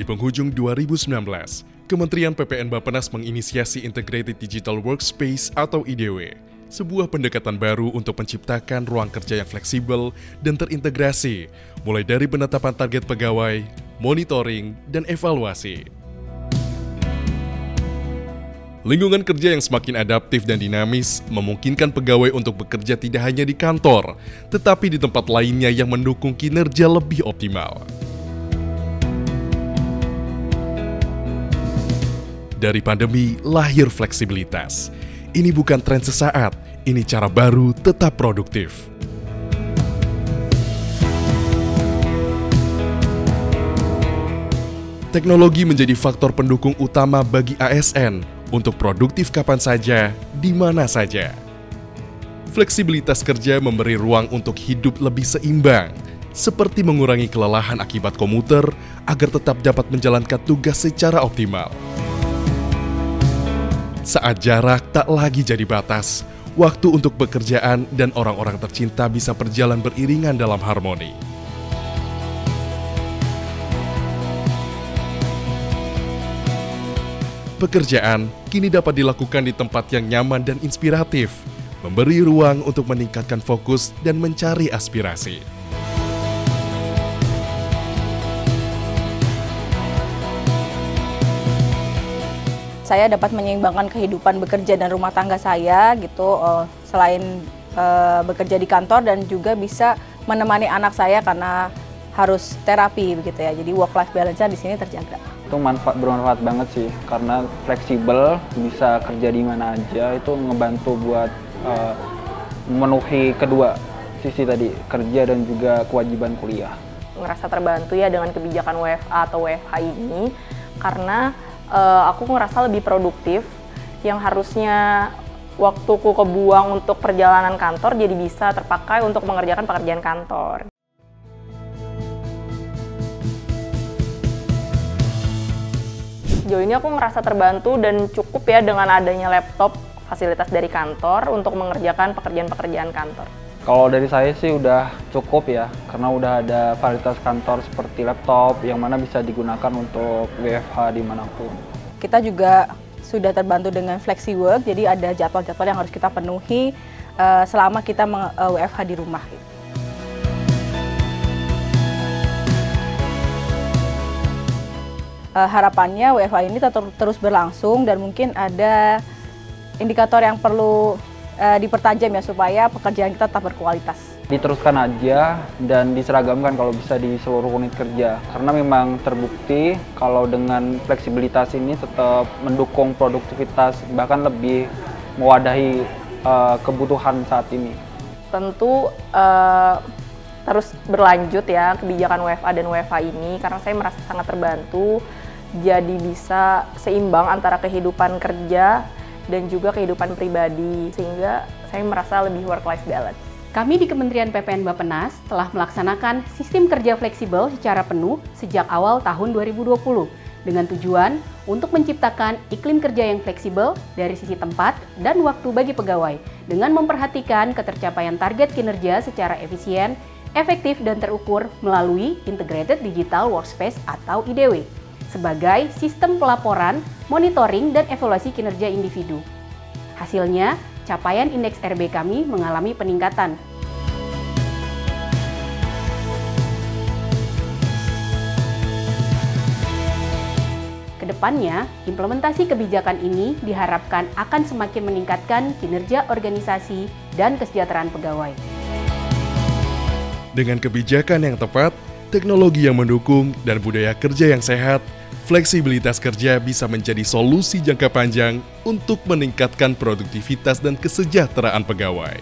Di penghujung 2019, Kementerian PPN Bappenas menginisiasi Integrated Digital Workspace atau IDW, sebuah pendekatan baru untuk menciptakan ruang kerja yang fleksibel dan terintegrasi, mulai dari penetapan target pegawai, monitoring, dan evaluasi. Lingkungan kerja yang semakin adaptif dan dinamis memungkinkan pegawai untuk bekerja tidak hanya di kantor, tetapi di tempat lainnya yang mendukung kinerja lebih optimal. Dari pandemi lahir fleksibilitas. Ini bukan tren sesaat, ini cara baru tetap produktif. Teknologi menjadi faktor pendukung utama bagi ASN untuk produktif kapan saja, di mana saja. Fleksibilitas kerja memberi ruang untuk hidup lebih seimbang, seperti mengurangi kelelahan akibat komuter agar tetap dapat menjalankan tugas secara optimal. Saat jarak tak lagi jadi batas, waktu untuk pekerjaan dan orang-orang tercinta bisa berjalan beriringan dalam harmoni. Pekerjaan kini dapat dilakukan di tempat yang nyaman dan inspiratif, memberi ruang untuk meningkatkan fokus dan mencari aspirasi. Saya dapat menyeimbangkan kehidupan bekerja dan rumah tangga saya gitu, selain bekerja di kantor dan juga bisa menemani anak saya karena harus terapi begitu ya. Jadi work life balance-nya di sini terjaga. Itu bermanfaat banget sih karena fleksibel, bisa kerja di mana aja, itu ngebantu buat memenuhi kedua sisi tadi, kerja dan juga kewajiban kuliah. Ngerasa terbantu ya dengan kebijakan WFA atau WFH ini karena aku ngerasa lebih produktif, yang harusnya waktuku kebuang untuk perjalanan kantor jadi bisa terpakai untuk mengerjakan pekerjaan kantor. Sejauh ini aku ngerasa terbantu dan cukup ya dengan adanya laptop, fasilitas dari kantor untuk mengerjakan pekerjaan-pekerjaan kantor. Kalau dari saya sih udah cukup ya, karena udah ada fasilitas kantor seperti laptop yang mana bisa digunakan untuk WFH dimanapun. Kita juga sudah terbantu dengan flexi work, jadi ada jadwal-jadwal yang harus kita penuhi selama kita WFH di rumah. Harapannya WFH ini tetap terus berlangsung dan mungkin ada indikator yang perlu dipertajam ya supaya pekerjaan kita tetap berkualitas. Diteruskan aja dan diseragamkan kalau bisa di seluruh unit kerja. Karena memang terbukti kalau dengan fleksibilitas ini tetap mendukung produktivitas, bahkan lebih mewadahi kebutuhan saat ini. Tentu terus berlanjut ya kebijakan WFA dan WFH ini karena saya merasa sangat terbantu, jadi bisa seimbang antara kehidupan kerja dan juga kehidupan pribadi, sehingga saya merasa lebih work-life balance. Kami di Kementerian PPN Bappenas telah melaksanakan sistem kerja fleksibel secara penuh sejak awal tahun 2020 dengan tujuan untuk menciptakan iklim kerja yang fleksibel dari sisi tempat dan waktu bagi pegawai dengan memperhatikan ketercapaian target kinerja secara efisien, efektif dan terukur melalui Integrated Digital Workspace atau IDW sebagai sistem pelaporan, monitoring, dan evaluasi kinerja individu. Hasilnya, capaian indeks RB kami mengalami peningkatan. Kedepannya, implementasi kebijakan ini diharapkan akan semakin meningkatkan kinerja organisasi dan kesejahteraan pegawai. Dengan kebijakan yang tepat, teknologi yang mendukung, dan budaya kerja yang sehat, fleksibilitas kerja bisa menjadi solusi jangka panjang untuk meningkatkan produktivitas dan kesejahteraan pegawai.